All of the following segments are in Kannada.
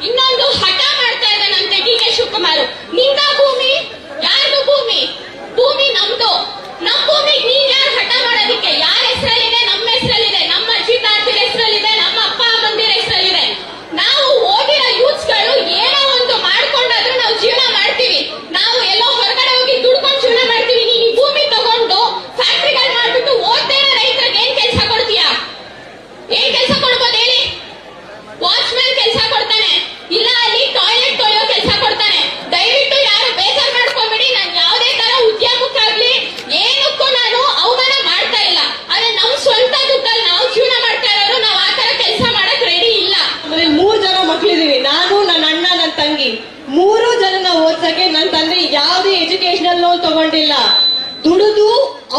ಇನ್ನೊಂದು ಹಠ ಮಾಡ್ತಾ ಇದ್ದಾನಂತೆ ಡಿ ಕೆ ಶಿವಕುಮಾರ್. ನಿಂದ ಭೂಮಿ, ಯಾರ್ದು ಭೂಮಿ? ಭೂಮಿ ನಮ್ದು. ನಮ್ ಭೂಮಿಗೆ ನೀನ್ ಯಾರು ಹಠ ಮಾಡೋದಿಕ್ಕೆ? ಯಾರ ಹೆಸರಲ್ಲಿದೆ? ನಮ್ಮ ಹೆಸರಲ್ಲಿದೆ, ನಮ್ಮ ಅಜ್ಜಿ ತಾತರ ಹೆಸರಲ್ಲಿದೆ, ನಮ್ಮ ಅಪ್ಪ ಅಮ್ಮಂದಿರ ಹೆಸರಲ್ಲಿದೆ. ನಾವು ಓದಿರೋ ಯೂತ್ಸ್ಗಳು ಏನೋ ಒಂದು ಮಾಡ್ಕೊಂಡಾದ್ರೂ ನಾವು ಜೀವನ ಮಾಡ್ತೀವಿ. ನಾವು ಎಲ್ಲೋ ಹೊರಗಡೆ ಹೋಗಿ ದುಡ್ಕೊಂಡು ಜೀವನ ಮಾಡ್ತೀವಿ. ನೀನ್ ಈ ಭೂಮಿ ತಗೊಂಡು ಫ್ಯಾಕ್ಟ್ರಿಗಳು ಮಾಡ್ಬಿಟ್ಟು ಓದ್ತಾ ಇರೋ ರೈತರಿಗೆ ಏನ್ ಕೆಲಸ ಕೊಡ್ತೀಯಾ? ಏನ್ ಕೆಲಸ ಕೊಡ್ಬೋದು ಹೇಳಿ? ವಾಚ್ಮ್ಯಾನ್ ಕೆಲಸ ಕೊಡ್ತಾನೆ, ಇಲ್ಲ ಅಲ್ಲಿ ಟಾಯ್ಲೆಟ್ ತೊಳೆಯೋ ಕೆಲಸ ಕೊಡ್ತಾನೆ. ದಯವಿಟ್ಟು ಯಾರು ಬೇಜಾರ್ ಮಾಡ್ಕೊಂಡ್ಬಿಡಿ. ನಾನು ಯಾವುದೇ ತರ ಉದ್ಯಮಕ್ಕಾಗ್ಲಿ ಏನಕ್ಕೂ ನಾನು ಅವಮಾನ ಮಾಡ್ತಾ ಇಲ್ಲ. ಆದ್ರೆ ನಮ್ ಸ್ವಂತ ದುಡ್ಡಲ್ಲಿ ನಾವು ಜೀವನ ಮಾಡ್ತಾ ಇರೋರು ನಾವು ಆ ತರ ಕೆಲಸ ಮಾಡಕ್ ರೆಡಿ ಇಲ್ಲ. ಆಮೇಲೆ 3 ಜನ ಮಕ್ಳಿದೀವಿ, ನಾನು, ನನ್ನ ಅಣ್ಣ, ನನ್ನ ತಂಗಿ. 3 ಜನನ ಓದ್ಸಕ್ಕೆ ನನ್ನ ತಂದೆ ಯಾವುದೇ ಎಜುಕೇಶನಲ್ ಲೋನ್ ತಗೊಂಡಿಲ್ಲ. ದುಡಿದು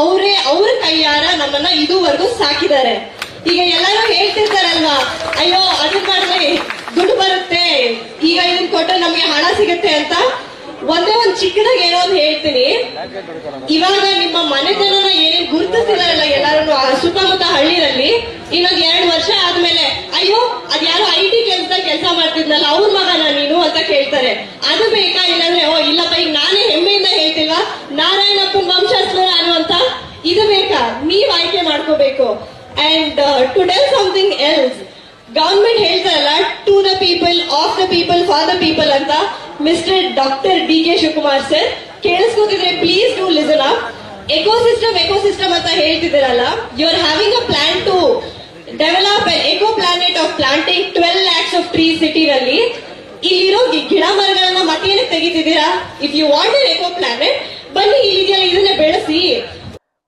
ಅವ್ರ ಕೈಯಾರ ನಮ್ಮನ್ನ ಇದುವರೆಗೂ ಸಾಕಿದ್ದಾರೆ. ಈಗ ಎಲ್ಲರೂ ಹೇಳ್ತಿರ್ತಾರಲ್ವಾ, ಅಯ್ಯೋ ಅದನ್ನ ಮಾಡ್ರಿ ದುಡ್ಡು ಬರುತ್ತೆ, ಈಗ ಇದನ್ನ ಕೊಟ್ರೆ ನಮ್ಗೆ ಹಣ ಸಿಗುತ್ತೆ ಅಂತ. ಒಂದೇ ಒಂದ್ ಚಿಕ್ಕದಾಗಿ ಏನೋ ಒಂದು ಹೇಳ್ತೀನಿ. ಇವಾಗ ನಿಮ್ಮ ಮನೆತನನ ಏನೇನ್ ಗುರುತಿಸ್ತಿದಾರಲ್ಲ ಎಲ್ಲಾರು ಸುತ್ತಮುತ್ತ ಹಳ್ಳಿನಲ್ಲಿ, ಇನ್ನೊಂದ್ 2 ವರ್ಷ ಆದ್ಮೇಲೆ ಅಯ್ಯೋ ಅದ್ಯಾರೋ IT ಕೆಲಸ ಮಾಡ್ತಿದ್ನಲ್ಲ ಅವ್ರ ಮಗನ ನೀನು ಅಂತ ಕೇಳ್ತಾರೆ. ಅದು ಬೇಕಾ? ಇಲ್ಲಾಂದ್ರೆ ಓ ಇಲ್ಲಪ್ಪ ಈಗ ನಾನೇ ಹೆಮ್ಮೆಯಿಂದ ಹೇಳ್ತಿಲ್ವಾ ನಾರಾಯಣಪ್ಪನ ವಂಶಸ್ಥರು ನಾನು ಅಂತ. ಇದು ಬೇಕಾ? ನೀವ್ ಆಯ್ಕೆ ಮಾಡ್ಕೋಬೇಕು. And to tell something else, government ಹೇಳ್ತಾರಲ್ಲ to the people, of the people, for the people ಅಂತ. Mister doctor D K Shivakumar sir, ಕೇಳಿಸ್ಕೊತಿದ್ರೆ please do listen up. Ecosystem ಅಂತ ಹೇಳ್ತಿದ್ದೀರಲ್ಲ, you are having a plan to develop an eco planet of planting 12 lakhs of trees ಸಿಟಿನಲ್ಲಿ. ಇಲ್ಲಿರೋ ಗಿಡ ಮರಗಳನ್ನ ಮತ್ತೇನಕ್ಕೆ ತೆಗಿತಿದ್ದೀರಾ? If you want an eco planet, ಬನ್ನಿ ಇಲ್ಲಿದೆಯಲ್ಲ ಇದನ್ನೇ ಬೆಳೆಸಿ.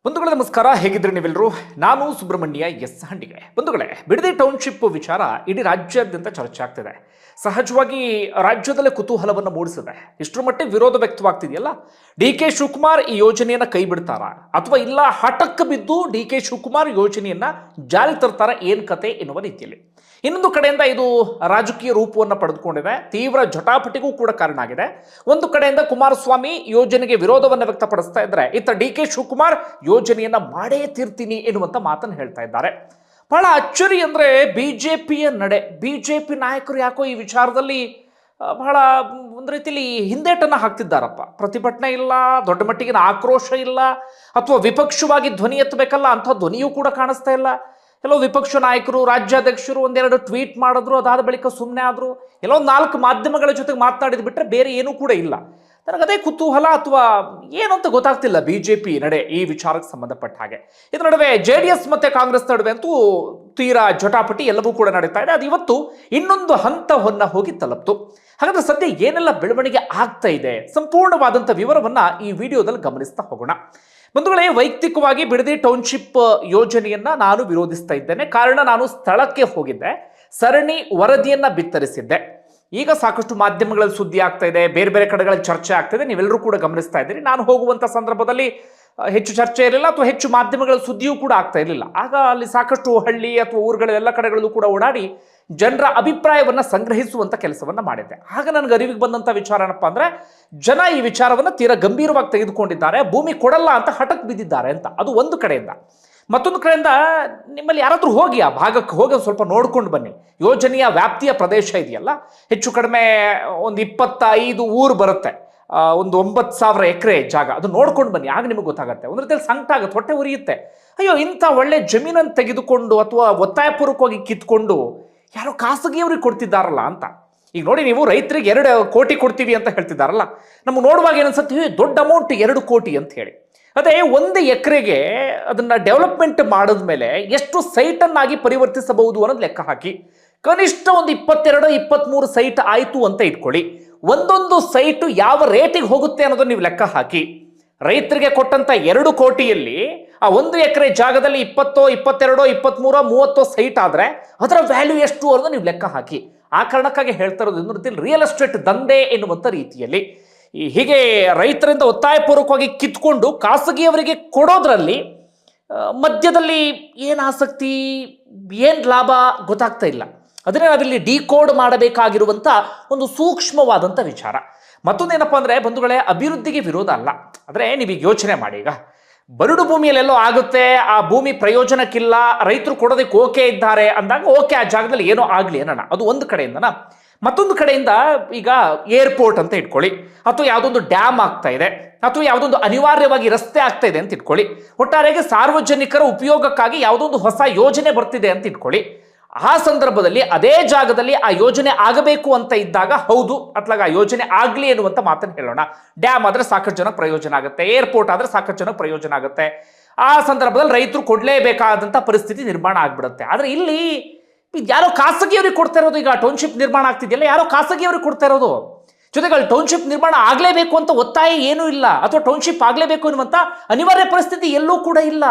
ಬಂಧುಗಳೇ ನಮಸ್ಕಾರ, ಹೇಗಿದ್ರೆ ನೀವೆಲ್ಲರೂ? ನಾನು ಸುಬ್ರಹ್ಮಣ್ಯ ಎಸ್ ಹಂಡಿಗೆ. ಬಂಧುಗಳೇ, ಬಿಡದಿ ಟೌನ್ಶಿಪ್ ವಿಚಾರ ಇಡೀ ರಾಜ್ಯಾದ್ಯಂತ ಚರ್ಚೆ ಆಗ್ತಿದೆ. ಸಹಜವಾಗಿ ರಾಜ್ಯದಲ್ಲೇ ಕುತೂಹಲವನ್ನು ಮೂಡಿಸಿದೆ. ಇಷ್ಟರ ಮಟ್ಟಿಗೆ ವಿರೋಧ ವ್ಯಕ್ತವಾಗ್ತಿದೆಯಲ್ಲ, ಡಿ ಕೆ ಶಿವಕುಮಾರ್ ಈ ಯೋಜನೆಯನ್ನು ಕೈ ಬಿಡ್ತಾರಾ ಅಥವಾ ಇಲ್ಲ ಹಠಕ್ಕೆ ಬಿದ್ದು ಡಿ ಕೆ ಶಿವಕುಮಾರ್ ಯೋಜನೆಯನ್ನ ಜಾರಿ ತರ್ತಾರ, ಏನ್ ಕತೆ ಎನ್ನುವ ರೀತಿಯಲ್ಲಿ. ಇನ್ನೊಂದು ಕಡೆಯಿಂದ ಇದು ರಾಜಕೀಯ ರೂಪವನ್ನು ಪಡೆದುಕೊಂಡಿದೆ, ತೀವ್ರ ಜಟಾಪಟಿಗೂ ಕೂಡ ಕಾರಣ ಆಗಿದೆ. ಒಂದು ಕಡೆಯಿಂದ ಕುಮಾರಸ್ವಾಮಿ ಯೋಜನೆಗೆ ವಿರೋಧವನ್ನು ವ್ಯಕ್ತಪಡಿಸ್ತಾ ಇದ್ರೆ, ಇತ್ತ ಡಿ ಕೆ ಶಿವಕುಮಾರ್ ಯೋಜನೆಯನ್ನ ಮಾಡೇ ತೀರ್ತೀನಿ ಎನ್ನುವಂತ ಮಾತನ್ನು ಹೇಳ್ತಾ ಇದ್ದಾರೆ. ಬಹಳ ಅಚ್ಚರಿ ಅಂದ್ರೆ ಬಿಜೆಪಿಯ ನಡೆ. ಬಿಜೆಪಿ ನಾಯಕರು ಯಾಕೋ ಈ ವಿಚಾರದಲ್ಲಿ ಬಹಳ ಒಂದು ರೀತಿಯಲ್ಲಿ ಹಿಂದೇಟನ್ನು ಹಾಕ್ತಿದ್ದಾರಪ್ಪ. ಪ್ರತಿಭಟನೆ ಇಲ್ಲ, ದೊಡ್ಡ ಮಟ್ಟಿಗಿನ ಆಕ್ರೋಶ ಇಲ್ಲ, ಅಥವಾ ವಿಪಕ್ಷವಾಗಿ ಧ್ವನಿ ಎತ್ತಬೇಕಲ್ಲ ಅಂಥ ಧ್ವನಿಯೂ ಕೂಡ ಕಾಣಿಸ್ತಾ ಇಲ್ಲ. ಎಲ್ಲೋ ವಿಪಕ್ಷ ನಾಯಕರು, ರಾಜ್ಯಾಧ್ಯಕ್ಷರು ಒಂದೆರಡು ಟ್ವೀಟ್ ಮಾಡಿದ್ರು, ಅದಾದ ಬಳಿಕ ಸುಮ್ಮನೆ ಆದರು. ಎಲ್ಲೋ 4 ಮಾಧ್ಯಮಗಳ ಜೊತೆಗೆ ಮಾತನಾಡಿದ್ ಬಿಟ್ಟರೆ ಬೇರೆ ಏನೂ ಕೂಡ ಇಲ್ಲ. ನನಗದೇ ಕುತೂಹಲ ಅಥವಾ ಏನು ಅಂತ ಗೊತ್ತಾಗ್ತಿಲ್ಲ ಬಿಜೆಪಿ ನಡೆ ಈ ವಿಚಾರಕ್ಕೆ ಸಂಬಂಧಪಟ್ಟ ಹಾಗೆ. ಇದರ ನಡುವೆ JDS ಮತ್ತೆ ಕಾಂಗ್ರೆಸ್ ನಡುವೆ ಅಂತೂ ತೀರಾ ಜಟಾಪಟಿ ಎಲ್ಲವೂ ಕೂಡ ನಡೀತಾ ಇದೆ. ಅದು ಇವತ್ತು ಇನ್ನೊಂದು ಹಂತವನ್ನ ಹೋಗಿ ತಲುಪ್ತು. ಹಾಗಾದ್ರೆ ಸದ್ಯ ಏನೆಲ್ಲ ಬೆಳವಣಿಗೆ ಆಗ್ತಾ ಇದೆ, ಸಂಪೂರ್ಣವಾದಂಥ ವಿವರವನ್ನ ಈ ವಿಡಿಯೋದಲ್ಲಿ ಗಮನಿಸ್ತಾ ಹೋಗೋಣ. ಬಂಧುಗಳೇ, ವೈಯಕ್ತಿಕವಾಗಿ ಬಿಡದಿ ಟೌನ್ಶಿಪ್ ಯೋಜನೆಯನ್ನ ನಾನು ವಿರೋಧಿಸ್ತಾ ಇದ್ದೇನೆ. ಕಾರಣ, ನಾನು ಸ್ಥಳಕ್ಕೆ ಹೋಗಿದ್ದೆ, ಸರಣಿ ವರದಿಯನ್ನ ಬಿತ್ತರಿಸಿದ್ದೆ. ಈಗ ಸಾಕಷ್ಟು ಮಾಧ್ಯಮಗಳಲ್ಲಿ ಸುದ್ದಿ ಆಗ್ತಾ ಇದೆ, ಬೇರೆ ಬೇರೆ ಕಡೆಗಳಲ್ಲಿ ಚರ್ಚೆ ಆಗ್ತಾ ಇದೆ, ನೀವೆಲ್ಲರೂ ಕೂಡ ಗಮನಿಸ್ತಾ ಇದ್ದೀರಿ. ನಾನು ಹೋಗುವಂಥ ಸಂದರ್ಭದಲ್ಲಿ ಹೆಚ್ಚು ಚರ್ಚೆ ಇರಲಿಲ್ಲ ಅಥವಾ ಹೆಚ್ಚು ಮಾಧ್ಯಮಗಳ ಸುದ್ದಿಯೂ ಕೂಡ ಆಗ್ತಾ ಇರಲಿಲ್ಲ. ಆಗ ಅಲ್ಲಿ ಸಾಕಷ್ಟು ಹಳ್ಳಿ ಅಥವಾ ಊರುಗಳ ಎಲ್ಲ ಕಡೆಗಳಲ್ಲೂ ಕೂಡ ಓಡಾಡಿ ಜನರ ಅಭಿಪ್ರಾಯವನ್ನು ಸಂಗ್ರಹಿಸುವಂಥ ಕೆಲಸವನ್ನು ಮಾಡಿದ್ದೆ. ಆಗ ನನಗೆ ಅರಿವಿಗೆ ಬಂದಂಥ ವಿಚಾರ ಏನಪ್ಪ ಅಂದರೆ, ಜನ ಈ ವಿಚಾರವನ್ನು ತೀರಾ ಗಂಭೀರವಾಗಿ ತೆಗೆದುಕೊಂಡಿದ್ದಾರೆ, ಭೂಮಿ ಕೊಡಲ್ಲ ಅಂತ ಹಠಕ್ಕೆ ಬಿದ್ದಿದ್ದಾರೆ ಅಂತ. ಅದು ಒಂದು ಕಡೆಯಿಂದ. ಮತ್ತೊಂದು ಕಡೆಯಿಂದ, ನಿಮ್ಮಲ್ಲಿ ಯಾರಾದರೂ ಹೋಗಿ ಆ ಭಾಗಕ್ಕೆ ಹೋಗಿ ಸ್ವಲ್ಪ ನೋಡ್ಕೊಂಡು ಬನ್ನಿ. ಯೋಜನೆಯ ವ್ಯಾಪ್ತಿಯ ಪ್ರದೇಶ ಇದೆಯಲ್ಲ, ಹೆಚ್ಚು ಕಡಿಮೆ ಒಂದು 25 ಊರು ಬರುತ್ತೆ, ಒಂದು 9,000 ಎಕರೆ ಜಾಗ. ಅದು ನೋಡ್ಕೊಂಡು ಬನ್ನಿ, ಆಗ ನಿಮಗೆ ಗೊತ್ತಾಗುತ್ತೆ. ಒಂದು ರೀತಿಯಲ್ಲಿ ಸಂಕಟ ಆಗುತ್ತೆ, ಹೊಟ್ಟೆ ಉರಿಯುತ್ತೆ. ಅಯ್ಯೋ, ಇಂಥ ಒಳ್ಳೆ ಜಮೀನನ್ನು ತೆಗೆದುಕೊಂಡು ಅಥವಾ ಒತ್ತಾಯಪೂರ್ವಕವಾಗಿ ಕಿತ್ಕೊಂಡು ಯಾರೋ ಖಾಸಗಿಯವ್ರಿಗೆ ಕೊಡ್ತಿದ್ದಾರಲ್ಲ ಅಂತ. ಈಗ ನೋಡಿ, ನೀವು ರೈತರಿಗೆ 2 ಕೋಟಿ ಕೊಡ್ತೀವಿ ಅಂತ ಹೇಳ್ತಿದ್ದಾರಲ್ಲ, ನಮ್ಗೆ ನೋಡುವಾಗ ಏನನ್ಸುತ್ತೆ, ದೊಡ್ಡ ಅಮೌಂಟ್ 2 ಕೋಟಿ ಅಂತ ಹೇಳಿ. ಅದೇ 1 ಎಕರೆಗೆ ಅದನ್ನ ಡೆವಲಪ್ಮೆಂಟ್ ಮಾಡಿದ್ಮೇಲೆ ಎಷ್ಟು ಸೈಟನ್ನಾಗಿ ಪರಿವರ್ತಿಸಬಹುದು ಅನ್ನೋದು ಲೆಕ್ಕ ಹಾಕಿ. ಕನಿಷ್ಠ ಒಂದು 22-23 ಸೈಟ್ ಆಯಿತು ಅಂತ ಇಟ್ಕೊಳ್ಳಿ. ಒಂದೊಂದು ಸೈಟು ಯಾವ ರೇಟಿಗೆ ಹೋಗುತ್ತೆ ಅನ್ನೋದನ್ನ ನೀವು ಲೆಕ್ಕ ಹಾಕಿ. ರೈತರಿಗೆ ಕೊಟ್ಟಂತ 2 ಕೋಟಿಯಲ್ಲಿ ಆ 1 ಎಕರೆ ಜಾಗದಲ್ಲಿ 20, 22, 23, 30 ಸೈಟ್ ಆದ್ರೆ ಅದರ ವ್ಯಾಲ್ಯೂ ಎಷ್ಟು ಅನ್ನೋದು ನೀವು ಲೆಕ್ಕ ಹಾಕಿ. ಆ ಕಾರಣಕ್ಕಾಗಿ ಹೇಳ್ತಾ ಇರೋದು, ಇನ್ನೊಂದು ರೀತಿಯಲ್ಲಿ ರಿಯಲ್ ಎಸ್ಟೇಟ್ ದಂಧೆ ಎನ್ನುವಂಥ ರೀತಿಯಲ್ಲಿ ಹೀಗೆ ರೈತರಿಂದ ಒತ್ತಾಯಪೂರ್ವಕವಾಗಿ ಕಿತ್ಕೊಂಡು ಖಾಸಗಿಯವರಿಗೆ ಕೊಡೋದ್ರಲ್ಲಿ ಮಧ್ಯದಲ್ಲಿ ಏನು ಆಸಕ್ತಿ, ಏನು ಲಾಭ ಗೊತ್ತಾಗ್ತಾ ಇಲ್ಲ. ಅದನ್ನೇ ನಾವಿಲ್ಲಿ ಡಿಕೋಡ್ ಮಾಡಬೇಕಾಗಿರುವಂಥ ಒಂದು ಸೂಕ್ಷ್ಮವಾದಂಥ ವಿಚಾರ. ಮತ್ತೊಂದೇನಪ್ಪ ಅಂದರೆ, ಬಂಧುಗಳೇ, ಅಭಿವೃದ್ಧಿಗೆ ವಿರೋಧ ಅಲ್ಲ. ಆದರೆ ನೀವೀಗ ಯೋಚನೆ ಮಾಡಿ, ಈಗ ಬರಡು ಭೂಮಿಯಲ್ಲೆಲ್ಲೋ ಆಗುತ್ತೆ, ಆ ಭೂಮಿ ಪ್ರಯೋಜನಕ್ಕಿಲ್ಲ, ರೈತರು ಕೊಡೋದಕ್ಕೆ ಓಕೆ ಇದ್ದಾರೆ ಅಂದಾಗ ಓಕೆ, ಆ ಜಾಗದಲ್ಲಿ ಏನೋ ಆಗಲಿ ಅನ್ನೋಣ, ಅದು ಒಂದು ಕಡೆಯಿಂದನ. ಮತ್ತೊಂದು ಕಡೆಯಿಂದ ಈಗ ಏರ್ಪೋರ್ಟ್ ಅಂತ ಇಟ್ಕೊಳ್ಳಿ, ಅಥವಾ ಯಾವುದೊಂದು ಡ್ಯಾಮ್ ಆಗ್ತಾ ಇದೆ, ಅಥವಾ ಯಾವುದೊಂದು ಅನಿವಾರ್ಯವಾಗಿ ರಸ್ತೆ ಆಗ್ತಾ ಇದೆ ಅಂತ ಇಟ್ಕೊಳ್ಳಿ. ಒಟ್ಟಾರೆಯಾಗಿ ಸಾರ್ವಜನಿಕರ ಉಪಯೋಗಕ್ಕಾಗಿ ಯಾವುದೊಂದು ಹೊಸ ಯೋಜನೆ ಬರ್ತಿದೆ ಅಂತ ಇಟ್ಕೊಳ್ಳಿ. ಆ ಸಂದರ್ಭದಲ್ಲಿ ಅದೇ ಜಾಗದಲ್ಲಿ ಆ ಯೋಜನೆ ಆಗಬೇಕು ಅಂತ ಇದ್ದಾಗ ಹೌದು ಅತ್ಲಾಗ ಆ ಯೋಜನೆ ಆಗಲಿ ಎನ್ನುವಂತ ಮಾತನ್ನು ಹೇಳೋಣ. ಡ್ಯಾಮ್ ಆದ್ರೆ ಸಾಕಷ್ಟು ಜನಕ್ಕೆ ಪ್ರಯೋಜನ ಆಗುತ್ತೆ, ಏರ್ಪೋರ್ಟ್ ಆದ್ರೆ ಸಾಕಷ್ಟು ಜನಕ್ಕೆ ಪ್ರಯೋಜನ ಆಗುತ್ತೆ. ಆ ಸಂದರ್ಭದಲ್ಲಿ ರೈತರು ಕೊಡಲೇಬೇಕಾದಂಥ ಪರಿಸ್ಥಿತಿ ನಿರ್ಮಾಣ ಆಗ್ಬಿಡುತ್ತೆ. ಆದರೆ ಇಲ್ಲಿ ಯಾರೋ ಖಾಸಗಿಯವ್ರಿಗೆ ಕೊಡ್ತಾ ಇರೋದು. ಈಗ ಟೌನ್ಶಿಪ್ ನಿರ್ಮಾಣ ಆಗ್ತಿದೆಯಲ್ಲ, ಯಾರೋ ಖಾಸಗಿಯವ್ರಿಗೆ ಕೊಡ್ತಾ ಇರೋದು. ಜೊತೆಗೆ ಅಲ್ಲಿ ಟೌನ್ಶಿಪ್ ನಿರ್ಮಾಣ ಆಗಲೇಬೇಕು ಅಂತ ಒತ್ತಾಯ ಏನೂ ಇಲ್ಲ, ಅಥವಾ ಟೌನ್ಶಿಪ್ ಆಗಲೇಬೇಕು ಎನ್ನುವಂಥ ಅನಿವಾರ್ಯ ಪರಿಸ್ಥಿತಿ ಎಲ್ಲೂ ಕೂಡ ಇಲ್ಲ.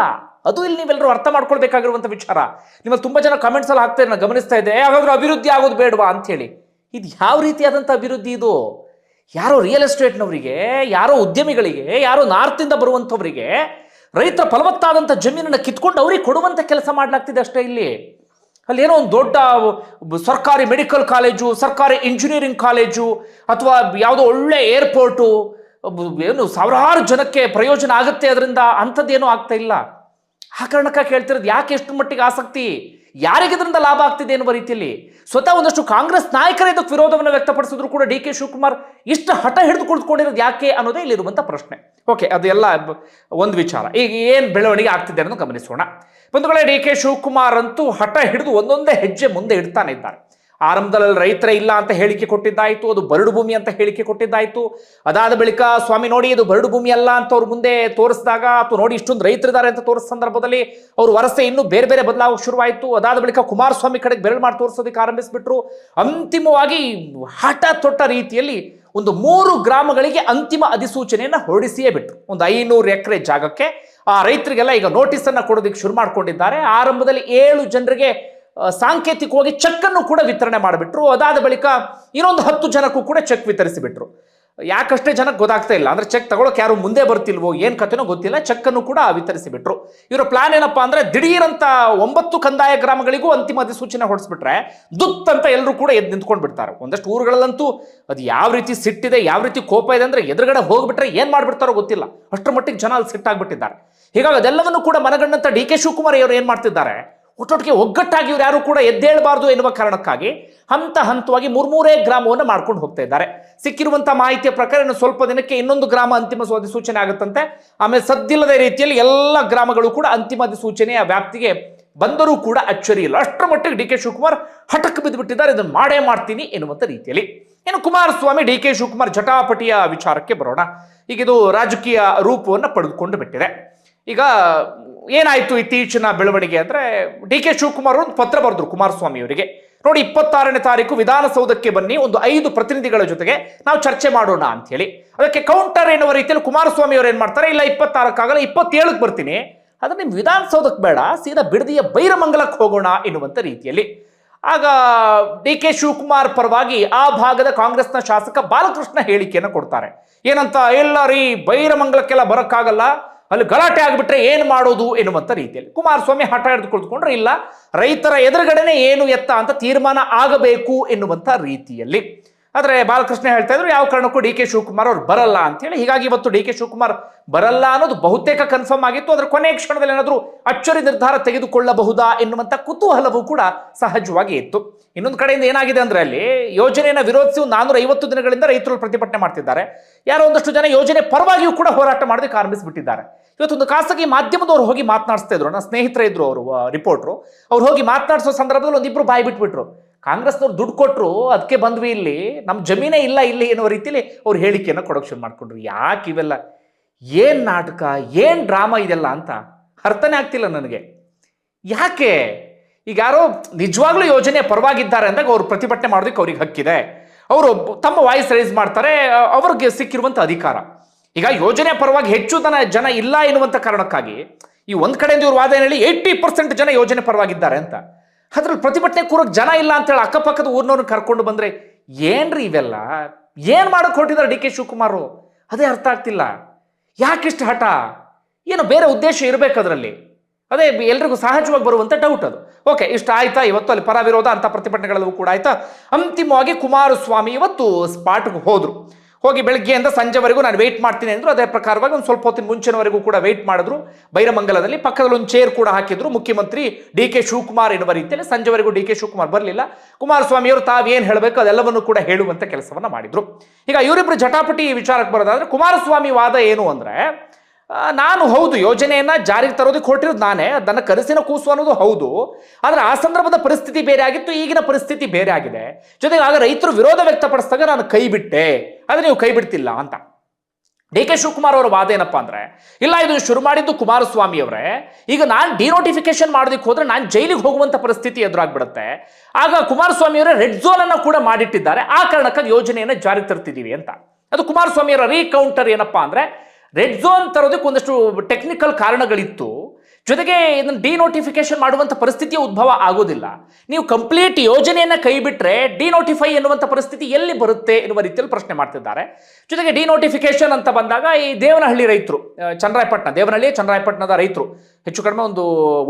ಅದು ಇಲ್ಲಿ ನೀವೆಲ್ಲರೂ ಅರ್ಥ ಮಾಡ್ಕೊಳ್ಬೇಕಾಗಿರುವಂಥ ವಿಚಾರ. ನಿಮ್ಮಲ್ಲಿ ತುಂಬ ಜನ ಕಮೆಂಟ್ಸ್ ಅಲ್ಲಿ ಹಾಕ್ತಾರೆ, ನಾನು ಗಮನಿಸ್ತಾ ಇದ್ದೆ, ಹಾಗಾದ್ರೂ ಅಭಿವೃದ್ಧಿ ಆಗೋದು ಬೇಡವಾ ಅಂತೇಳಿ. ಇದು ಯಾವ ರೀತಿಯಾದಂಥ ಅಭಿವೃದ್ಧಿ ಇದು? ಯಾರೋ ರಿಯಲ್ ಎಸ್ಟೇಟ್ನವರಿಗೆ, ಯಾರೋ ಉದ್ಯಮಿಗಳಿಗೆ, ಯಾರೋ ನಾರ್ತಿಂದ ಬರುವಂಥವರಿಗೆ ರೈತರ ಫಲವತ್ತಾದಂಥ ಜಮೀನನ್ನು ಕಿತ್ಕೊಂಡು ಅವ್ರಿಗೆ ಕೊಡುವಂಥ ಕೆಲಸ ಮಾಡಲಾಗ್ತಿದೆ ಅಷ್ಟೇ. ಇಲ್ಲಿ ಅಲ್ಲಿ ಏನೋ ಒಂದು ದೊಡ್ಡ ಸರ್ಕಾರಿ ಮೆಡಿಕಲ್ ಕಾಲೇಜು, ಸರ್ಕಾರಿ ಇಂಜಿನಿಯರಿಂಗ್ ಕಾಲೇಜು, ಅಥವಾ ಯಾವುದೋ ಒಳ್ಳೆ ಏರ್ಪೋರ್ಟು, ಏನು ಸಾವಿರಾರು ಜನಕ್ಕೆ ಪ್ರಯೋಜನ ಆಗುತ್ತೆ ಅದರಿಂದ, ಅಂಥದ್ದೇನೂ ಆಗ್ತಾ ಇಲ್ಲ. ಆ ಕಾರಣಕ್ಕೆ ಕೇಳ್ತಿರೋದು, ಯಾಕೆ ಎಷ್ಟು ಮಟ್ಟಿಗೆ ಆಸಕ್ತಿ, ಯಾರಿಗೆ ಇದರಿಂದ ಲಾಭ ಆಗ್ತಿದೆ ಎನ್ನುವ ರೀತಿಯಲ್ಲಿ ಸ್ವತಃ ಒಂದಷ್ಟು ಕಾಂಗ್ರೆಸ್ ನಾಯಕರೇ ಇದಕ್ಕೆ ವಿರೋಧವನ್ನು ವ್ಯಕ್ತಪಡಿಸಿದ್ರು ಕೂಡ ಡಿ ಕೆ ಶಿವಕುಮಾರ್ ಇಷ್ಟು ಹಠ ಹಿಡಿದು ಕುಳಿತುಕೊಂಡಿರೋದು ಯಾಕೆ ಅನ್ನೋದೇ ಇಲ್ಲಿರುವಂಥ ಪ್ರಶ್ನೆ. ಓಕೆ, ಅದೆಲ್ಲ ಒಂದು ವಿಚಾರ. ಈಗ ಏನು ಬೆಳವಣಿಗೆ ಆಗ್ತಿದೆ ಅನ್ನೋದು ಗಮನಿಸೋಣ. ಬಂಧುಗಳೇ, ಡಿ ಕೆ ಶಿವಕುಮಾರ್ ಅಂತೂ ಹಠ ಹಿಡಿದು ಒಂದೊಂದೇ ಹೆಜ್ಜೆ ಮುಂದೆ ಇಡ್ತಾನೆ ಇದ್ದಾರೆ. ಆರಂಭದಲ್ಲಿ ರೈತರೇ ಇಲ್ಲ ಅಂತ ಹೇಳಿಕೆ ಕೊಟ್ಟಿದ್ದಾಯಿತು, ಅದು ಬರಡು ಭೂಮಿ ಅಂತ ಹೇಳಿಕೆ ಕೊಟ್ಟಿದ್ದಾಯಿತು. ಅದಾದ ಬಳಿಕ ಸ್ವಾಮಿ ನೋಡಿ ಇದು ಬರಡು ಭೂಮಿ ಅಲ್ಲ ಅಂತ ಅವ್ರ ಮುಂದೆ ತೋರಿಸಿದಾಗ, ಅಥವಾ ನೋಡಿ ಇಷ್ಟೊಂದು ರೈತರಿದ್ದಾರೆ ಅಂತ ತೋರಿಸಿದ ಸಂದರ್ಭದಲ್ಲಿ ಅವ್ರ ವರಸೆ ಇನ್ನೂ ಬೇರೆ ಬೇರೆ ಬದಲಾವಕ್ಕೆ ಶುರುವಾಯಿತು. ಅದಾದ ಬಳಿಕ ಕುಮಾರಸ್ವಾಮಿ ಕಡೆಗೆ ಬೆರಳು ಮಾಡಿ ತೋರಿಸೋದಕ್ಕೆ ಆರಂಭಿಸಿಬಿಟ್ರು. ಅಂತಿಮವಾಗಿ ಹಠ ತೊಟ್ಟ ರೀತಿಯಲ್ಲಿ ಒಂದು 3 ಗ್ರಾಮಗಳಿಗೆ ಅಂತಿಮ ಅಧಿಸೂಚನೆಯನ್ನು ಹೊರಡಿಸಿಯೇ ಬಿಟ್ರು. ಒಂದು 500 ಎಕರೆ ಜಾಗಕ್ಕೆ ಆ ರೈತರಿಗೆಲ್ಲ ಈಗ ನೋಟಿಸನ್ನು ಕೊಡೋದಕ್ಕೆ ಶುರು ಮಾಡ್ಕೊಂಡಿದ್ದಾರೆ. ಆರಂಭದಲ್ಲಿ 7 ಜನರಿಗೆ ಸಾಂಕೇತಿಕವಾಗಿ ಚೆಕ್ ಅನ್ನು ಕೂಡ ವಿತರಣೆ ಮಾಡಿಬಿಟ್ರು. ಅದಾದ ಬಳಿಕ ಇನ್ನೊಂದು 10 ಜನಕ್ಕೂ ಕೂಡ ಚೆಕ್ ವಿತರಿಸಿಬಿಟ್ರು. ಯಾಕಷ್ಟೇ ಜನಕ್ಕೆ ಗೊತ್ತಾಗ್ತಾ ಇಲ್ಲ, ಅಂದ್ರೆ ಚೆಕ್ ತಗೊಳಕ್ ಯಾರು ಮುಂದೆ ಬರ್ತಿಲ್ವೋ ಏನ್ ಕಥೆನೋ ಗೊತ್ತಿಲ್ಲ, ಚೆಕ್ ಅನ್ನು ಕೂಡ ವಿತರಿಸಿಬಿಟ್ರು. ಇವರ ಪ್ಲಾನ್ ಏನಪ್ಪಾ ಅಂದ್ರೆ, ದಿಢೀರಂತ 9 ಕಂದಾಯ ಗ್ರಾಮಗಳಿಗೂ ಅಂತಿಮ ಅಧಿಸೂಚನೆ ಹೊರಡಿಸ್ಬಿಟ್ರೆ ದುತ್ ಅಂತ ಎಲ್ಲರೂ ಕೂಡ ಎದ್ದು ನಿಂತ್ಕೊಂಡು ಬಿಡ್ತಾರೆ. ಒಂದಷ್ಟು ಊರುಗಳಲ್ಲಂತೂ ಅದು ಯಾವ ರೀತಿ ಸಿಟ್ಟಿದೆ, ಯಾವ ರೀತಿ ಕೋಪ ಇದೆ ಅಂದ್ರೆ ಎದುರುಗಡೆ ಹೋಗ್ಬಿಟ್ರೆ ಏನ್ ಮಾಡ್ಬಿಡ್ತಾರೋ ಗೊತ್ತಿಲ್ಲ, ಅಷ್ಟರ ಮಟ್ಟಿಗೆ ಜನ ಅಲ್ಲಿ ಸಿಟ್ಟಾಗ್ಬಿಟ್ಟಿದ್ದಾರೆ. ಹೀಗಾಗಿ ಅದೆಲ್ಲವನ್ನು ಕೂಡ ಮನಗಂಡಂತ ಡಿ ಕೆ ಶಿವಕುಮಾರ್ ಅವರು ಏನ್ ಮಾಡ್ತಿದ್ದಾರೆ, ಒಟ್ಟೊಟ್ಟಿಗೆ ಒಗ್ಗಟ್ಟಾಗಿ ಇವ್ರು ಯಾರು ಕೂಡ ಎದ್ದೇಳಬಾರ್ದು ಎನ್ನುವ ಕಾರಣಕ್ಕಾಗಿ ಹಂತ ಹಂತವಾಗಿ 3 ಗ್ರಾಮವನ್ನು ಮಾಡ್ಕೊಂಡು ಹೋಗ್ತಾ ಇದ್ದಾರೆ. ಸಿಕ್ಕಿರುವಂತ ಮಾಹಿತಿಯ ಪ್ರಕಾರ ಇನ್ನು ಸ್ವಲ್ಪ ದಿನಕ್ಕೆ ಇನ್ನೊಂದು ಗ್ರಾಮ ಅಂತಿಮ ಅಧಿಸೂಚನೆ ಆಗುತ್ತಂತೆ. ಆಮೇಲೆ ಸದ್ದಿಲ್ಲದ ರೀತಿಯಲ್ಲಿ ಎಲ್ಲ ಗ್ರಾಮಗಳು ಕೂಡ ಅಂತಿಮ ಅಧಿಸೂಚನೆಯ ವ್ಯಾಪ್ತಿಗೆ ಬಂದರೂ ಕೂಡ ಅಚ್ಚರಿ ಇಲ್ಲ. ಅಷ್ಟರ ಮಟ್ಟಿಗೆ ಡಿ ಕೆ ಶಿವಕುಮಾರ್ ಹಠಕ್ಕೆ ಬಿದ್ದುಬಿಟ್ಟಿದ್ದಾರೆ, ಇದನ್ನು ಮಾಡೇ ಮಾಡ್ತೀನಿ ಎನ್ನುವಂಥ ರೀತಿಯಲ್ಲಿ. ಇನ್ನು ಕುಮಾರಸ್ವಾಮಿ ಡಿ ಕೆ ಶಿವಕುಮಾರ್ ಜಟಾಪಟಿಯ ವಿಚಾರಕ್ಕೆ ಬರೋಣ. ಈಗ ಇದು ರಾಜಕೀಯ ರೂಪವನ್ನು ಪಡೆದುಕೊಂಡು ಬಿಟ್ಟಿದೆ. ಈಗ ಏನಾಯ್ತು ಇತ್ತೀಚಿನ ಬೆಳವಣಿಗೆ ಅಂದ್ರೆ, ಡಿ ಕೆ ಶಿವಕುಮಾರ್ ಒಂದು ಪತ್ರ ಬರೆದ್ರು ಕುಮಾರಸ್ವಾಮಿ ಅವರಿಗೆ. ನೋಡಿ, 26ನೇ ತಾರೀಕು ವಿಧಾನಸೌಧಕ್ಕೆ ಬನ್ನಿ, ಒಂದು 5 ಪ್ರತಿನಿಧಿಗಳ ಜೊತೆಗೆ ನಾವು ಚರ್ಚೆ ಮಾಡೋಣ ಅಂತ ಹೇಳಿ. ಅದಕ್ಕೆ ಕೌಂಟರ್ ಎನ್ನುವ ರೀತಿಯಲ್ಲಿ ಕುಮಾರಸ್ವಾಮಿ ಅವರು ಏನ್ ಮಾಡ್ತಾರೆ, ಇಲ್ಲ 26ಕ್ಕಾಗಲ್ಲ 27ಕ್ಕೆ ಬರ್ತೀನಿ, ಆದ್ರೆ ನಿಮ್ ವಿಧಾನಸೌಧಕ್ಕೆ ಬೇಡ, ಸೀದಾ ಬಿಡದಿಯ ಬೈರಮಂಗಲಕ್ಕೆ ಹೋಗೋಣ ಎನ್ನುವಂತ ರೀತಿಯಲ್ಲಿ. ಆಗ ಡಿ ಕೆ ಶಿವಕುಮಾರ್ ಪರವಾಗಿ ಆ ಭಾಗದ ಕಾಂಗ್ರೆಸ್ನ ಶಾಸಕ ಬಾಲಕೃಷ್ಣ ಹೇಳಿಕೆಯನ್ನು ಕೊಡ್ತಾರೆ. ಏನಂತ, ಇಲ್ಲ ರೀ ಬೈರಮಂಗಲಕ್ಕೆಲ್ಲ ಬರಕ್ಕಾಗಲ್ಲ, ಅಲ್ಲಿ ಗಲಾಟೆ ಆಗಿಬಿಟ್ರೆ ಏನು ಮಾಡೋದು ಎನ್ನುವಂಥ ರೀತಿಯಲ್ಲಿ. ಕುಮಾರಸ್ವಾಮಿ ಹಠ ಹಿಡಿದು ಕುಳಿತುಕೊಂಡ್ರೆ, ಇಲ್ಲ ರೈತರ ಎದುರುಗಡೆನೆ ಏನು ಎತ್ತ ಅಂತ ತೀರ್ಮಾನ ಆಗಬೇಕು ಎನ್ನುವಂಥ ರೀತಿಯಲ್ಲಿ. ಆದರೆ ಬಾಲಕೃಷ್ಣ ಹೇಳ್ತಾ ಇದ್ರು, ಯಾವ ಕಾರಣಕ್ಕೂ ಡಿ ಕೆ ಶಿವಕುಮಾರ್ ಅವ್ರು ಬರಲ್ಲ ಅಂತೇಳಿ. ಹೀಗಾಗಿ ಇವತ್ತು ಡಿ ಕೆ ಶಿವಕುಮಾರ್ ಬರಲ್ಲ ಅನ್ನೋದು ಬಹುತೇಕ ಕನ್ಫರ್ಮ್ ಆಗಿತ್ತು. ಅದರ ಕೊನೆಯ ಕ್ಷಣದಲ್ಲಿ ಏನಾದರೂ ಅಚ್ಚರಿ ನಿರ್ಧಾರ ತೆಗೆದುಕೊಳ್ಳಬಹುದಾ ಎನ್ನುವಂಥ ಕುತೂಹಲವೂ ಕೂಡ ಸಹಜವಾಗಿ ಇತ್ತು. ಇನ್ನೊಂದು ಕಡೆಯಿಂದ ಏನಾಗಿದೆ ಅಂದ್ರೆ, ಅಲ್ಲಿ ಯೋಜನೆಯನ್ನು ವಿರೋಧಿಸಿ 450 ದಿನಗಳಿಂದ ರೈತರು ಪ್ರತಿಭಟನೆ ಮಾಡ್ತಿದ್ದಾರೆ. ಯಾರೋ ಒಂದಷ್ಟು ಜನ ಯೋಜನೆ ಪರವಾಗಿಯೂ ಕೂಡ ಹೋರಾಟ ಮಾಡೋದಕ್ಕೆ ಆರಂಭಿಸಿಬಿಟ್ಟಿದ್ದಾರೆ. ಇವತ್ತೊಂದು ಖಾಸಗಿ ಮಾಧ್ಯಮದವ್ರು ಹೋಗಿ ಮಾತನಾಡಿಸ್ತಾ ಇದ್ರು, ನನ್ನ ಸ್ನೇಹಿತರೆ ಇದ್ರು, ಅವರು ರಿಪೋರ್ಟ್ರು, ಅವ್ರು ಹೋಗಿ ಮಾತನಾಡಿಸೋ ಸಂದರ್ಭದಲ್ಲಿ ಒಂದಿಬ್ರು ಬಾಯಿ ಬಿಟ್ಬಿಟ್ರು. ಕಾಂಗ್ರೆಸ್ನವ್ರು ದುಡ್ಡು ಕೊಟ್ಟರು, ಅದಕ್ಕೆ ಬಂದ್ವಿ, ಇಲ್ಲಿ ನಮ್ಮ ಜಮೀನೇ ಇಲ್ಲ ಇಲ್ಲಿ ಎನ್ನುವ ರೀತಿಯಲ್ಲಿ ಅವ್ರು ಹೇಳಿಕೆಯನ್ನು ಕೊಡೋಕೆ ಶುರು ಮಾಡ್ಕೊಂಡ್ರು. ಯಾಕೆ ಇವೆಲ್ಲ, ಏನ್ ನಾಟಕ, ಏನ್ ಡ್ರಾಮಾ ಇದೆಲ್ಲ ಅಂತ ಅರ್ಥನೇ ಆಗ್ತಿಲ್ಲ ನನಗೆ. ಯಾಕೆ ಈಗ ಯಾರೋ ನಿಜವಾಗ್ಲೂ ಯೋಜನೆ ಪರವಾಗಿದ್ದಾರೆ ಅಂದಾಗ ಅವ್ರು ಪ್ರತಿಭಟನೆ ಮಾಡೋದಕ್ಕೆ ಅವ್ರಿಗೆ ಹಕ್ಕಿದೆ, ಅವರು ತಮ್ಮ ವಾಯ್ಸ್ ರೈಸ್ ಮಾಡ್ತಾರೆ, ಅವ್ರಿಗೆ ಸಿಕ್ಕಿರುವಂಥ ಅಧಿಕಾರ. ಈಗ ಯೋಜನೆ ಪರವಾಗಿ ಹೆಚ್ಚು ಜನ ಇಲ್ಲ ಎನ್ನುವಂಥ ಕಾರಣಕ್ಕಾಗಿ ಈ ಒಂದ್ ಕಡೆಯಿಂದ ಇವ್ರು ವಾದ ಹೇಳಿ 80% ಜನ ಯೋಜನೆ ಪರವಾಗಿದ್ದಾರೆ ಅಂತ, ಅದ್ರಲ್ಲಿ ಪ್ರತಿಭಟನೆ ಕೂರಕ್ಕೆ ಜನ ಇಲ್ಲ ಅಂತೇಳಿ ಅಕ್ಕಪಕ್ಕದ ಊರಿನವ್ರನ್ನ ಕರ್ಕೊಂಡು ಬಂದ್ರೆ ಏನ್ರಿ ಇವೆಲ್ಲ, ಏನ್ ಮಾಡಕ್ ಹೊರಟಿದ್ದಾರೆ ಡಿ ಕೆ ಶಿವಕುಮಾರ್? ಅದೇ ಅರ್ಥ ಆಗ್ತಿಲ್ಲ. ಯಾಕಿಷ್ಟು ಹಠ, ಏನೋ ಬೇರೆ ಉದ್ದೇಶ ಇರಬೇಕು ಅದರಲ್ಲಿ. ಅದೇ ಎಲ್ರಿಗೂ ಸಹಜವಾಗಿ ಬರುವಂತ ಡೌಟ್ ಅದು. ಓಕೆ, ಇಷ್ಟ ಆಯ್ತಾ? ಇವತ್ತು ಅಲ್ಲಿ ಪರ ವಿರೋಧ ಅಂತ ಪ್ರತಿಭಟನೆಗಳಲ್ಲೂ ಕೂಡ ಆಯ್ತಾ. ಅಂತಿಮವಾಗಿ ಕುಮಾರಸ್ವಾಮಿ ಇವತ್ತು ಸ್ಪಾಟ್ಗೆ ಹೋದ್ರು. ಹೋಗಿ ಬೆಳಗ್ಗೆಯಿಂದ ಸಂಜೆವರೆಗೂ ನಾನು ವೆಯ್ಟ್ ಮಾಡ್ತೀನಿ ಅಂದ್ರು. ಅದೇ ಪ್ರಕಾರವಾಗಿ ಒಂದು ಸ್ವಲ್ಪ ಹೊತ್ತಿನ ಮುಂಚಿನವರೆಗೂ ಕೂಡ ವೆಯ್ಟ್ ಮಾಡಿದ್ರು. ಬೈರಮಂಗಲದಲ್ಲಿ ಪಕ್ಕದಲ್ಲಿ ಒಂದು ಚೇರ್ ಕೂಡ ಹಾಕಿದ್ರು. ಮುಖ್ಯಮಂತ್ರಿ DK ಶಿವಕುಮಾರ್ ಎನ್ನುವ ರೀತಿಯಲ್ಲಿ ಸಂಜೆವರೆಗೂ DK ಶಿವಕುಮಾರ್ ಬರಲಿಲ್ಲ. ಕುಮಾರಸ್ವಾಮಿ ಅವರು ತಾವೇನು ಹೇಳಬೇಕು ಅದೆಲ್ಲವನ್ನು ಕೂಡ ಹೇಳುವಂತ ಕೆಲಸವನ್ನ ಮಾಡಿದ್ರು. ಈಗ ಇವರಿಬ್ಬರು ಜಟಾಪಟಿ ವಿಚಾರಕ್ಕೆ ಬರೋದಾದ್ರೆ ಕುಮಾರಸ್ವಾಮಿ ವಾದ ಏನು ಅಂದ್ರೆ, ನಾನು ಹೌದು ಯೋಜನೆಯನ್ನ ಜಾರಿಗೆ ತರೋದಕ್ಕೆ ಹೊರಟಿರೋದು ನಾನೇ, ನನ್ನ ಕನಸಿನ ಕೂಸು ಅನ್ನೋದು ಹೌದು. ಆದ್ರೆ ಆ ಸಂದರ್ಭದ ಪರಿಸ್ಥಿತಿ ಬೇರೆ ಆಗಿತ್ತು, ಈಗಿನ ಪರಿಸ್ಥಿತಿ ಬೇರೆ ಆಗಿದೆ. ಜೊತೆಗೆ ಆಗ ರೈತರು ವಿರೋಧ ವ್ಯಕ್ತಪಡಿಸಿದಾಗ ನಾನು ಕೈ ಬಿಟ್ಟೆ, ಆದ್ರೆ ನೀವು ಕೈ ಬಿಡ್ತಿಲ್ಲ ಅಂತ. DK ಶಿವಕುಮಾರ್ ಅವರ ವಾದ ಏನಪ್ಪಾ ಅಂದ್ರೆ, ಇಲ್ಲ ಇದು ಶುರು ಮಾಡಿದ್ದು ಕುಮಾರಸ್ವಾಮಿ ಅವರೇ, ಈಗ ನಾನು ಡಿನೋಟಿಫಿಕೇಶನ್ ಮಾಡೋದಕ್ಕೆ ಹೋದ್ರೆ ನಾನು ಜೈಲಿಗೆ ಹೋಗುವಂತ ಪರಿಸ್ಥಿತಿ ಎದುರಾಗ್ಬಿಡುತ್ತೆ. ಆಗ ಕುಮಾರಸ್ವಾಮಿ ಅವರೇ ರೆಡ್ ಝೋನ್ ಅನ್ನ ಕೂಡ ಮಾಡಿಟ್ಟಿದ್ದಾರೆ, ಆ ಕಾರಣಕ್ಕಾಗಿ ಯೋಜನೆಯನ್ನ ಜಾರಿಗೆ ತರ್ತಿದ್ದೀವಿ ಅಂತ. ಅದು ಕುಮಾರಸ್ವಾಮಿ ಅವರ ರೀಕೌಂಟರ್ ಏನಪ್ಪಾ ಅಂದ್ರೆ, ರೆಡ್ ಝೋನ್ ತರೋದಕ್ಕೆ ಒಂದಷ್ಟು ಟೆಕ್ನಿಕಲ್ ಕಾರಣಗಳಿತ್ತು. ಜೊತೆಗೆ ಇದನ್ನು ಡಿನೋಟಿಫಿಕೇಶನ್ ಮಾಡುವಂಥ ಪರಿಸ್ಥಿತಿಯ ಉದ್ಭವ ಆಗೋದಿಲ್ಲ. ನೀವು ಕಂಪ್ಲೀಟ್ ಯೋಜನೆಯನ್ನ ಕೈ ಬಿಟ್ರೆ ಡಿನೋಟಿಫೈ ಎನ್ನುವಂಥ ಪರಿಸ್ಥಿತಿ ಎಲ್ಲಿ ಬರುತ್ತೆ ಎನ್ನುವ ರೀತಿಯಲ್ಲಿ ಪ್ರಶ್ನೆ ಮಾಡ್ತಿದ್ದಾರೆ. ಜೊತೆಗೆ ಡಿನೋಟಿಫಿಕೇಶನ್ ಅಂತ ಬಂದಾಗ ಈ ದೇವನಹಳ್ಳಿ ರೈತರು, ದೇವನಹಳ್ಳಿ ಚನ್ನರಾಯಪಟ್ಟಣದ ರೈತರು ಹೆಚ್ಚು ಕಡಿಮೆ ಒಂದು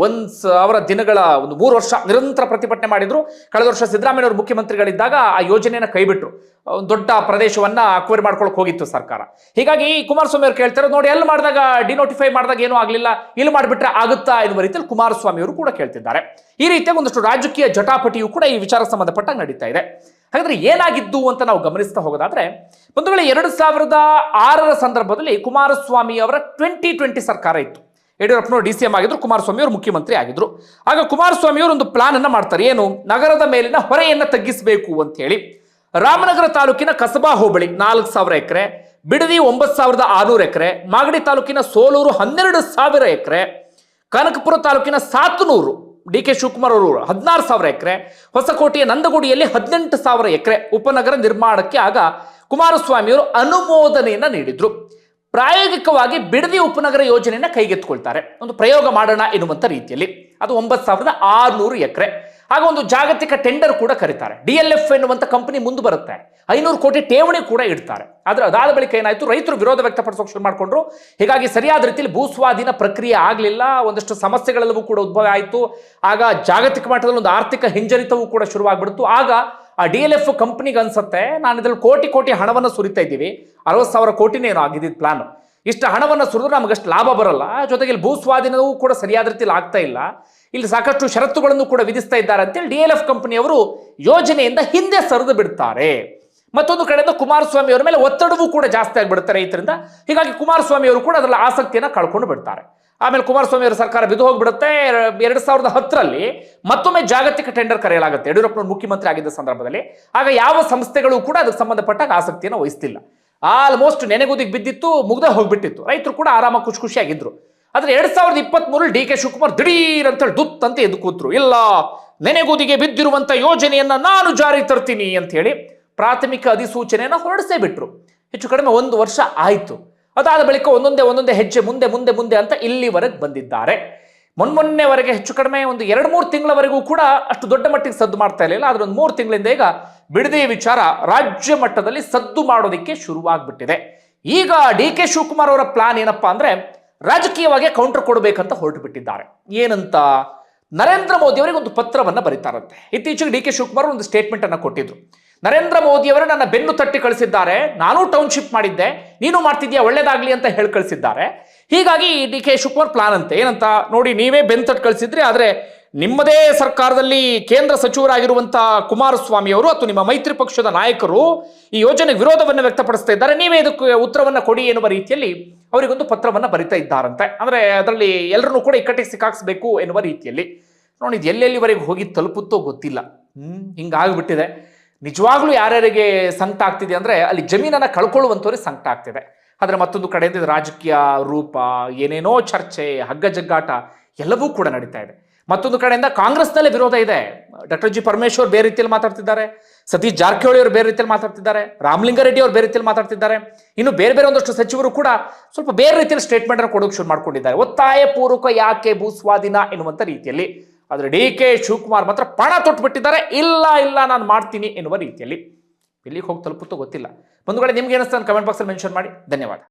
1,000 ದಿನಗಳ ಒಂದು 3 ವರ್ಷ ನಿರಂತರ ಪ್ರತಿಭಟನೆ ಮಾಡಿದ್ರು. ಕಳೆದ ವರ್ಷ ಸಿದ್ದರಾಮಯ್ಯ ಅವರು ಮುಖ್ಯಮಂತ್ರಿಗಳಿದ್ದಾಗ ಆ ಯೋಜನೆಯನ್ನು ಕೈಬಿಟ್ರು. ಒಂದು ದೊಡ್ಡ ಪ್ರದೇಶವನ್ನ ಅಕ್ವೈರ್ ಮಾಡ್ಕೊಳಕ್ ಹೋಗಿತ್ತು ಸರ್ಕಾರ. ಹೀಗಾಗಿ ಕುಮಾರಸ್ವಾಮಿ ಅವರು ಕೇಳ್ತಾರೆ, ನೋಡಿ ಎಲ್ಲಿ ಮಾಡಿದಾಗ ಡಿನೋಟಿಫೈ ಮಾಡಿದಾಗ ಏನೂ ಆಗಲಿಲ್ಲ, ಇಲ್ಲಿ ಮಾಡಿಬಿಟ್ರೆ ಆಗುತ್ತಾ ಎನ್ನುವ ರೀತಿಯಲ್ಲಿ ಕುಮಾರಸ್ವಾಮಿ ಅವರು ಕೂಡ ಕೇಳ್ತಿದ್ದಾರೆ. ಈ ರೀತಿಯ ಒಂದಷ್ಟು ರಾಜಕೀಯ ಜಟಾಪಟಿಯು ಕೂಡ ಈ ವಿಚಾರ ಸಂಬಂಧಪಟ್ಟಾಗ ನಡೀತಾ ಇದೆ. ಹಾಗಾದ್ರೆ ಏನಾಗಿದ್ದು ಅಂತ ನಾವು ಗಮನಿಸ್ತಾ ಹೋಗೋದಾದ್ರೆ, ಒಂದು ವೇಳೆ 2006ರ ಸಂದರ್ಭದಲ್ಲಿ ಕುಮಾರಸ್ವಾಮಿ ಅವರ 2020 ಸರ್ಕಾರ ಇತ್ತು. ಯಡಿಯೂರಪ್ಪನವರು DCM ಆಗಿದ್ರು, ಕುಮಾರಸ್ವಾಮಿ ಅವರು ಮುಖ್ಯಮಂತ್ರಿ ಆಗಿದ್ರು. ಆಗ ಕುಮಾರಸ್ವಾಮಿ ಅವರು ಒಂದು ಪ್ಲಾನ್ ಅನ್ನ ಮಾಡ್ತಾರೆ. ಏನು, ನಗರದ ಮೇಲಿನ ಹೊರೆಯನ್ನ ತಗ್ಗಿಸಬೇಕು ಅಂತ ಹೇಳಿ ರಾಮನಗರ ತಾಲೂಕಿನ ಕಸಬಾ ಹೋಬಳಿ 4,000 ಎಕರೆ, ಬಿಡದಿ 9,600 ಎಕರೆ, ಮಾಗಡಿ ತಾಲೂಕಿನ ಸೋಲೂರು 12,000 ಎಕರೆ, ಕನಕಪುರ ತಾಲೂಕಿನ ಸಾತನೂರು DK ಶಿವಕುಮಾರ್ ಅವರು 16,000 ಎಕರೆ, ಹೊಸಕೋಟೆಯ ನಂದಗುಡಿಯಲ್ಲಿ 18,000 ಎಕರೆ ಉಪನಗರ ನಿರ್ಮಾಣಕ್ಕೆ ಆಗ ಕುಮಾರಸ್ವಾಮಿ ಅವರು ಅನುಮೋದನೆಯನ್ನ ನೀಡಿದ್ರು. ಪ್ರಾಯೋಗಿಕವಾಗಿ ಬಿಡದಿ ಉಪನಗರ ಯೋಜನೆಯನ್ನ ಕೈಗೆತ್ತಿಕೊಳ್ತಾರೆ. ಒಂದು ಪ್ರಯೋಗ ಮಾಡೋಣ ಎನ್ನುವಂತ ರೀತಿಯಲ್ಲಿ ಅದು 9,600 ಎಕರೆ. ಆಗ ಒಂದು ಜಾಗತಿಕ ಟೆಂಡರ್ ಕೂಡ ಕರೀತಾರೆ. DLF ಎನ್ನುವಂತ ಕಂಪನಿ ಮುಂದೆ ಬರುತ್ತೆ, 500 ಕೋಟಿ ಠೇವಣಿ ಕೂಡ ಇಡ್ತಾರೆ. ಆದ್ರೆ ಅದಾದ ಬಳಿಕ ಏನಾಯ್ತು, ರೈತರು ವಿರೋಧ ವ್ಯಕ್ತಪಡಿಸೋಕೆ ಶುರು ಮಾಡಿಕೊಂಡ್ರು. ಹೀಗಾಗಿ ಸರಿಯಾದ ರೀತಿಯಲ್ಲಿ ಭೂಸ್ವಾಧೀನ ಪ್ರಕ್ರಿಯೆ ಆಗಲಿಲ್ಲ. ಒಂದಷ್ಟು ಸಮಸ್ಯೆಗಳೆಲ್ಲವೂ ಕೂಡ ಉದ್ಭವ ಆಯಿತು. ಆಗ ಜಾಗತಿಕ ಮಟ್ಟದಲ್ಲಿ ಒಂದು ಆರ್ಥಿಕ ಹಿಂಜರಿತವೂ ಕೂಡ ಶುರುವಾಗ್ಬಿಡ್ತು. ಆಗ ಆ DLF ಕಂಪನಿಗೆ ಅನ್ಸುತ್ತೆ, ನಾನು ಇದ್ರಲ್ಲಿ ಕೋಟಿ ಹಣವನ್ನು ಸುರಿತಾ ಇದ್ದೀವಿ, 60,000 ಕೋಟಿನೇ ಏನೋ ಆಗಿದ್ದ ಪ್ಲಾನ್, ಇಷ್ಟು ಹಣವನ್ನು ಸುರಿದ್ರೆ ನಮಗಷ್ಟು ಲಾಭ ಬರಲ್ಲ, ಜೊತೆಗೆ ಇಲ್ಲಿ ಭೂಸ್ವಾಧೀನವೂ ಕೂಡ ಸರಿಯಾದ ರೀತಿಯಲ್ಲಿ ಆಗ್ತಾ ಇಲ್ಲ, ಇಲ್ಲಿ ಸಾಕಷ್ಟು ಷರತ್ತುಗಳನ್ನು ಕೂಡ ವಿಧಿಸ್ತಾ ಇದ್ದಾರೆ ಅಂತೇಳಿ DLF ಕಂಪನಿಯವರು ಯೋಜನೆಯಿಂದ ಹಿಂದೆ ಸರಿದು ಬಿಡ್ತಾರೆ. ಮತ್ತೊಂದು ಕಡೆಯಿಂದ ಕುಮಾರಸ್ವಾಮಿ ಅವರ ಮೇಲೆ ಒತ್ತಡವೂ ಕೂಡ ಜಾಸ್ತಿ ಆಗಿಬಿಡುತ್ತೆ ರೈತರಿಂದ. ಹೀಗಾಗಿ ಕುಮಾರಸ್ವಾಮಿ ಅವರು ಕೂಡ ಅದರಲ್ಲಿ ಆಸಕ್ತಿಯನ್ನು ಕಳ್ಕೊಂಡು ಬಿಡ್ತಾರೆ. ಆಮೇಲೆ ಕುಮಾರಸ್ವಾಮಿ ಅವರ ಸರ್ಕಾರ ಬಿದ್ದು ಹೋಗ್ಬಿಡುತ್ತೆ. 2010ರಲ್ಲಿ ಮತ್ತೊಮ್ಮೆ ಜಾಗತಿಕ ಟೆಂಡರ್ ಕರೆಯಲಾಗುತ್ತೆ ಯಡಿಯೂರಪ್ಪನವರು ಮುಖ್ಯಮಂತ್ರಿ ಆಗಿದ್ದ ಸಂದರ್ಭದಲ್ಲಿ. ಆಗ ಯಾವ ಸಂಸ್ಥೆಗಳು ಕೂಡ ಅದಕ್ಕೆ ಸಂಬಂಧಪಟ್ಟಾಗ ಆಸಕ್ತಿಯನ್ನು ವಹಿಸ್ತಿಲ್ಲ. ಆಲ್ಮೋಸ್ಟ್ ನೆನೆಗುದಿಗೆ ಬಿದ್ದಿತ್ತು, ಮುಗ್ದ ಹೋಗ್ಬಿಟ್ಟಿತ್ತು. ರೈತರು ಕೂಡ ಆರಾಮಾಗಿ ಖುಷಿಯಾಗಿದ್ರು. ಆದ್ರೆ 2023 DK ಶಿವಕುಮಾರ್ ದಿಢೀರ್ ಅಂತೇಳಿ ದುತ್ ಅಂತ ಎದ್ದು ಕೂತ್ರು. ಇಲ್ಲ, ನೆನೆಗುದಿಗೆ ಬಿದ್ದಿರುವಂತ ಯೋಜನೆಯನ್ನ ನಾನು ಜಾರಿ ತರ್ತೀನಿ ಅಂತ ಹೇಳಿ ಪ್ರಾಥಮಿಕ ಅಧಿಸೂಚನೆಯನ್ನ ಹೊರಡಿಸೇ ಬಿಟ್ರು. ಹೆಚ್ಚು ಕಡಿಮೆ 1 ವರ್ಷ ಆಯ್ತು. ಅದಾದ ಬಳಿಕ ಒಂದೊಂದೇ ಹೆಜ್ಜೆ ಮುಂದೆ ಅಂತ ಇಲ್ಲಿವರೆಗೆ ಬಂದಿದ್ದಾರೆ. ಮೊನ್ನೆವರೆಗೆ ಹೆಚ್ಚು ಕಡಿಮೆ ಒಂದು 2-3 ತಿಂಗಳವರೆಗೂ ಕೂಡ ಅಷ್ಟು ದೊಡ್ಡ ಮಟ್ಟಿಗೆ ಸದ್ದು ಮಾಡ್ತಾ ಇರಲಿಲ್ಲ. ಆದ್ರೆ ಒಂದು 3 ತಿಂಗಳಿಂದ ಈಗ ಬಿಡದಿ ವಿಚಾರ ರಾಜ್ಯ ಮಟ್ಟದಲ್ಲಿ ಸದ್ದು ಮಾಡೋದಕ್ಕೆ ಶುರುವಾಗ್ಬಿಟ್ಟಿದೆ. ಈಗ DK ಶಿವಕುಮಾರ್ ಅವರ ಪ್ಲಾನ್ ಏನಪ್ಪಾ ಅಂದ್ರೆ, ರಾಜಕೀಯವಾಗಿ ಕೌಂಟರ್ ಕೊಡಬೇಕಂತ ಹೊರಟು ಬಿಟ್ಟಿದ್ದಾರೆ. ಏನಂತ, ನರೇಂದ್ರ ಮೋದಿ ಅವರಿಗೆ ಒಂದು ಪತ್ರವನ್ನ ಬರೀತಾರಂತೆ. ಇತ್ತೀಚೆಗೆ DK ಶಿವಕುಮಾರ್ ಒಂದು ಸ್ಟೇಟ್ಮೆಂಟ್ ಅನ್ನ ಕೊಟ್ಟಿದ್ರು. ನರೇಂದ್ರ ಮೋದಿ ಅವರು ನನ್ನ ಬೆನ್ನು ತಟ್ಟಿ ಕಳಿಸಿದ್ದಾರೆ, ನಾನು ಟೌನ್ಶಿಪ್ ಮಾಡಿದ್ದೆ, ನೀನು ಮಾಡ್ತಿದ್ಯಾ, ಒಳ್ಳೇದಾಗ್ಲಿ ಅಂತ ಹೇಳಿ ಕಳಿಸಿದ್ದಾರೆ. ಹೀಗಾಗಿ DK ಶಿವಕುಮಾರ್ ಪ್ಲಾನ್ ಅಂತೆ ಏನಂತ ನೋಡಿ, ನೀವೇ ಬೆನ್ನು ತಟ್ಟಿ ಕಳಿಸಿದ್ರಿ, ಆದ್ರೆ ನಿಮ್ಮದೇ ಸರ್ಕಾರದಲ್ಲಿ ಕೇಂದ್ರ ಸಚಿವರಾಗಿರುವಂತ ಕುಮಾರಸ್ವಾಮಿ ಅವರು ಅಥವಾ ನಿಮ್ಮ ಮೈತ್ರಿ ಪಕ್ಷದ ನಾಯಕರು ಈ ಯೋಜನೆಗೆ ವಿರೋಧವನ್ನು ವ್ಯಕ್ತಪಡಿಸ್ತಾ ಇದ್ದಾರೆ, ನೀವೇ ಇದಕ್ಕೆ ಉತ್ತರವನ್ನ ಕೊಡಿ ಎನ್ನುವ ರೀತಿಯಲ್ಲಿ ಅವರಿಗೊಂದು ಪತ್ರವನ್ನ ಬರಿತಾ ಇದ್ದಾರಂತೆ. ಅಂದ್ರೆ ಅದರಲ್ಲಿ ಎಲ್ಲರನ್ನೂ ಕೂಡ ಇಕ್ಕಟ್ಟಿಗೆ ಸಿಕ್ಕಾಕ್ಸ್ಬೇಕು ಎನ್ನುವ ರೀತಿಯಲ್ಲಿ. ನೋಡಿ, ಇದು ಎಲ್ಲೆಲ್ಲಿವರೆಗೆ ಹೋಗಿ ತಲುಪುತ್ತೋ ಗೊತ್ತಿಲ್ಲ. ಹಿಂಗಾಗ್ಬಿಟ್ಟಿದೆ. ನಿಜವಾಗ್ಲೂ ಯಾರ್ಯಾರಿಗೆ ಸಂಕಟ ಆಗ್ತಿದೆ ಅಂದ್ರೆ, ಅಲ್ಲಿ ಜಮೀನನ್ನ ಕಳ್ಕೊಳ್ಳುವಂಥವ್ರಿಗೆ ಸಂಕಟ ಆಗ್ತಿದೆ. ಆದ್ರೆ ಮತ್ತೊಂದು ಕಡೆಯಿಂದ ರಾಜಕೀಯ ರೂಪ, ಏನೇನೋ ಚರ್ಚೆ, ಹಗ್ಗ ಜಗ್ಗಾಟ ಎಲ್ಲವೂ ಕೂಡ ನಡೀತಾ ಇದೆ. ಮತ್ತೊಂದು ಕಡೆಯಿಂದ ಕಾಂಗ್ರೆಸ್ನಲ್ಲೇ ವಿರೋಧ ಇದೆ. ಡಾಕ್ಟರ್ ಜಿ ಪರಮೇಶ್ವರ್ ಬೇರೆ ರೀತಿಯಲ್ಲಿ ಮಾತಾಡ್ತಿದ್ದಾರೆ, ಸತೀಶ್ ಜಾರಕಿಹೊಳಿ ಅವರು ಬೇರೆ ರೀತಿಯಲ್ಲಿ ಮಾತಾಡ್ತಿದ್ದಾರೆ, ರಾಮಲಿಂಗಾರೆಡ್ಡಿ ಅವರು ಬೇರೆ ರೀತಿಯಲ್ಲಿ ಮಾತಾಡ್ತಿದ್ದಾರೆ. ಇನ್ನು ಬೇರೆ ಒಂದಷ್ಟು ಸಚಿವರು ಕೂಡ ಸ್ವಲ್ಪ ಬೇರೆ ರೀತಿಯಲ್ಲಿ ಸ್ಟೇಟ್ಮೆಂಟ್ ಅನ್ನು ಕೊಡೋಕೆ ಶುರು ಮಾಡ್ಕೊಂಡಿದ್ದಾರೆ. ಒತ್ತಾಯ ಪೂರ್ವಕ ಯಾಕೆ ಭೂಸ್ವಾಧೀನ ಎನ್ನುವಂತ ರೀತಿಯಲ್ಲಿ. ಆದ್ರೆ DK ಶಿವಕುಮಾರ್ ಮಾತ್ರ ಪಣ ತೊಟ್ಬಿಟ್ಟಿದ್ದಾರೆ, ಇಲ್ಲ ನಾನು ಮಾಡ್ತೀನಿ ಎನ್ನುವ ರೀತಿಯಲ್ಲಿ. ಎಲ್ಲಿಗೆ ಹೋಗಿ ತಲುಪುತ್ತೋ ಗೊತ್ತಿಲ್ಲ. ಒಂದು ಕಡೆ ನಿಮ್ಗೆ ಏನಿಸ್ತಾ ಕಮೆಂಟ್ ಬಾಕ್ಸಲ್ಲಿ ಮೆನ್ಷನ್ ಮಾಡಿ. ಧನ್ಯವಾದ.